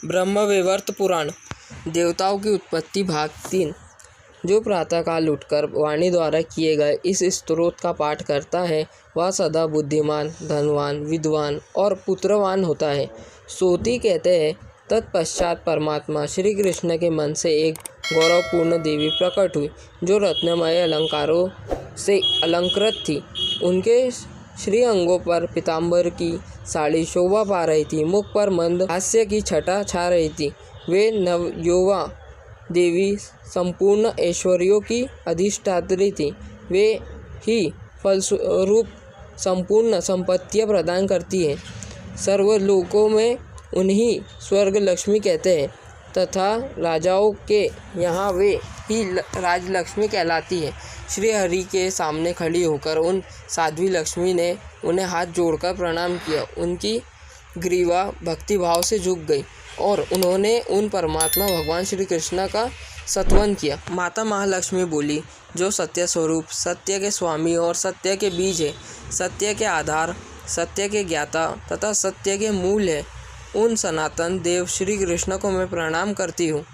ब्रह्मवैवर्त पुराण देवताओं की उत्पत्ति भाग 3। जो प्रातःकाल उठकर वाणी द्वारा किए गए इस स्तोत्र का पाठ करता है वह सदा बुद्धिमान, धनवान, विद्वान और पुत्रवान होता है। सोती कहते हैं, तत्पश्चात परमात्मा श्री कृष्ण के मन से एक गौरवपूर्ण देवी प्रकट हुई जो रत्नमय अलंकारों से अलंकृत थी। उनके श्री अंगों पर पीताम्बर की साड़ी शोभा पा रही थी, मुख पर मंद हास्य की छटा छा रही थी। वे नवयुवा देवी संपूर्ण ऐश्वर्यों की अधिष्ठात्री थी। वे ही फलस्वरूप संपूर्ण संपत्तियां प्रदान करती हैं। सर्वलोकों में उन्हीं स्वर्ग लक्ष्मी कहते हैं तथा राजाओं के यहाँ वे ही राजलक्ष्मी कहलाती है। श्री हरि के सामने खड़ी होकर उन साध्वी लक्ष्मी ने उन्हें हाथ जोड़कर प्रणाम किया। उनकी ग्रीवा भक्तिभाव से झुक गई और उन्होंने उन परमात्मा भगवान श्री कृष्ण का स्तवन किया। माता महालक्ष्मी बोली, जो सत्य स्वरूप, सत्य के स्वामी और सत्य के बीज है, सत्य के आधार, सत्य के ज्ञाता तथा सत्य के मूल है, उन सनातन देव श्री कृष्ण को मैं प्रणाम करती हूँ।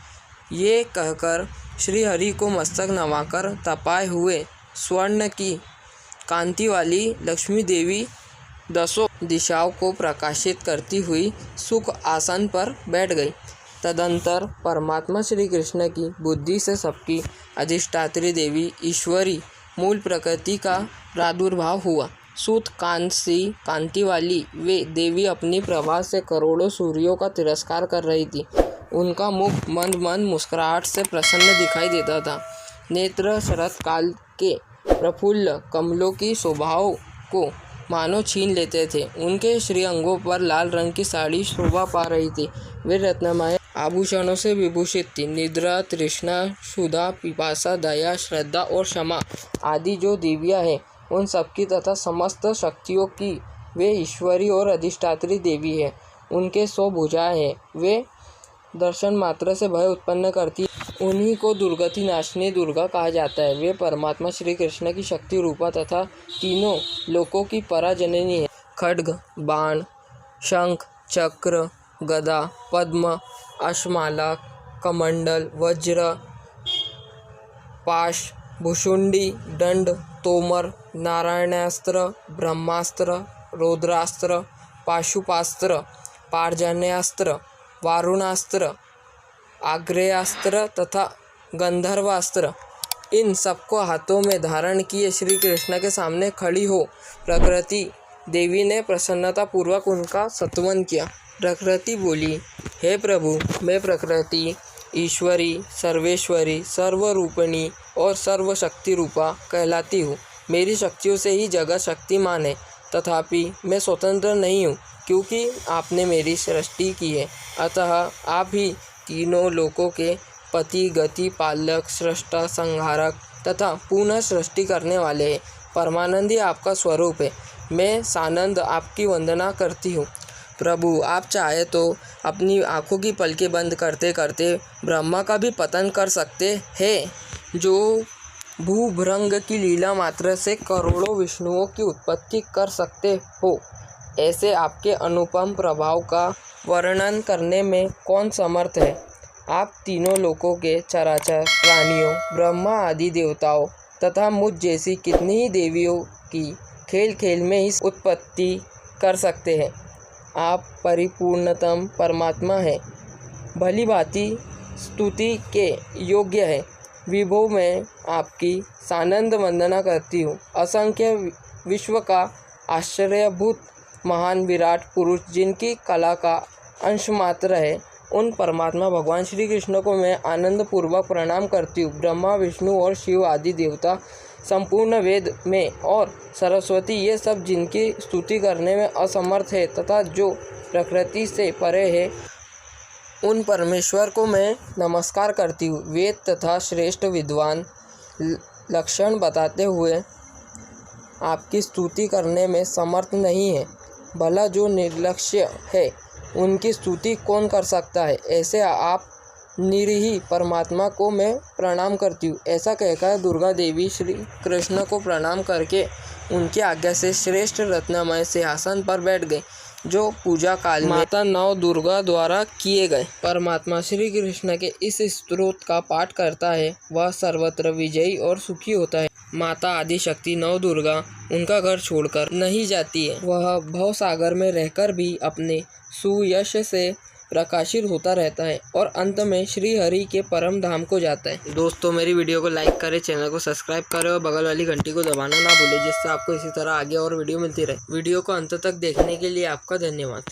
ये कहकर श्री हरि को मस्तक नवाकर तपाए हुए स्वर्ण की कांति वाली लक्ष्मी देवी दसों दिशाओं को प्रकाशित करती हुई सुख आसन पर बैठ गई। तदंतर परमात्मा श्री कृष्ण की बुद्धि से सबकी अधिष्ठात्री देवी ईश्वरी मूल प्रकृति का प्रादुर्भाव हुआ। सूत कांसी कांति वाली वे देवी अपनी प्रभा से करोड़ों सूर्यों का तिरस्कार कर रही थी। उनका मुख मंद मंद मुस्कुराहट से प्रसन्न दिखाई देता था। नेत्र शरत काल के प्रफुल्ल कमलों की शोभाओं को मानो छीन लेते थे। उनके श्री अंगों पर लाल रंग की साड़ी शोभा पा रही थी। वे रत्नमय आभूषणों से विभूषित थी। निद्रा, तृष्णा, क्षुधा, पिपासा, दया, श्रद्धा और क्षमा आदि जो देवियाँ हैं, उन सबकी तथा समस्त शक्तियों की वे ईश्वरी और अधिष्ठात्री देवी है। उनके 100 भुजाएं हैं। वे दर्शन मात्र से भय उत्पन्न करती, उन्हीं को दुर्गति नाशिनी दुर्गा कहा जाता है। वे परमात्मा श्री कृष्ण की शक्ति रूपा तथा तीनों लोकों की पराजननी है। खड्ग, बाण, शंख, चक्र, गदा, पद्म, अश्माला, कमंडल, वज्र, पाश, भुशुंडी, दंड, तोमर, नारायणास्त्र, ब्रह्मास्त्र, रौद्रास्त्र, पाशुपास्त्र, पार्जन्यास्त्र, वारुणास्त्र, आग्नेयास्त्र तथा गंधर्वास्त्र, इन सबको हाथों में धारण किए श्री कृष्ण के सामने खड़ी हो प्रकृति देवी ने प्रसन्नता पूर्वक उनका स्तवन किया। प्रकृति बोली, हे प्रभु, मैं प्रकृति ईश्वरी, सर्वेश्वरी, सर्वरूपिणी और सर्वशक्ति रूपा कहलाती हूँ। मेरी शक्तियों से ही जगत शक्तिमान है, तथापि मैं स्वतंत्र नहीं हूँ क्योंकि आपने मेरी सृष्टि की है। अतः आप ही तीनों लोकों के पति, गति, पालक, सृष्टा, संहारक तथा पुनः सृष्टि करने वाले हैं। परमानंदी आपका स्वरूप है। मैं सानंद आपकी वंदना करती हूँ। प्रभु, आप चाहे तो अपनी आँखों की पलकें बंद करते करते ब्रह्मा का भी पतन कर सकते हैं। जो भूभृंग की लीला मात्र से करोड़ों विष्णुओं की उत्पत्ति कर सकते हो, ऐसे आपके अनुपम प्रभाव का वर्णन करने में कौन समर्थ है। आप तीनों लोकों के चराचर प्राणियों, ब्रह्मा आदि देवताओं तथा मुझ जैसी कितनी ही देवियों की खेल खेल में ही उत्पत्ति कर सकते हैं। आप परिपूर्णतम परमात्मा हैं, भली भांति स्तुति के योग्य है। विभो में आपकी सानंद वंदना करती हूँ। असंख्य विश्व का आश्चर्यभूत महान विराट पुरुष जिनकी कला का अंश मात्र है, उन परमात्मा भगवान श्री कृष्ण को मैं आनंद पूर्वक प्रणाम करती हूँ। ब्रह्मा, विष्णु और शिव आदि देवता, संपूर्ण वेद में और सरस्वती, ये सब जिनकी स्तुति करने में असमर्थ है तथा जो प्रकृति से परे है, उन परमेश्वर को मैं नमस्कार करती हूँ। वेद तथा श्रेष्ठ विद्वान लक्षण बताते हुए आपकी स्तुति करने में समर्थ नहीं है। भला जो निर्लक्ष्य है, उनकी स्तुति कौन कर सकता है। ऐसे आप निरीह परमात्मा को मैं प्रणाम करती हूँ। ऐसा कहकर दुर्गा देवी श्री कृष्ण को प्रणाम करके उनकी आज्ञा से श्रेष्ठ रत्नमय सिंहासन पर बैठ गई। जो पूजा काल में माता नव दुर्गा द्वारा किए गए। परमात्मा श्री कृष्ण के इस स्तोत्र का पाठ करता है वह सर्वत्र विजयी और सुखी होता है। माता आदि शक्ति नव दुर्गा उनका घर छोड़कर नहीं जाती है। वह भव सागर में रहकर भी अपने सुयश से प्रकाशित होता रहता है और अंत में श्री हरि के परम धाम को जाता है। दोस्तों, मेरी वीडियो को लाइक करें, चैनल को सब्सक्राइब करें और बगल वाली घंटी को दबाना ना भूलें, जिससे आपको इसी तरह आगे और वीडियो मिलती रहे। वीडियो को अंत तक देखने के लिए आपका धन्यवाद।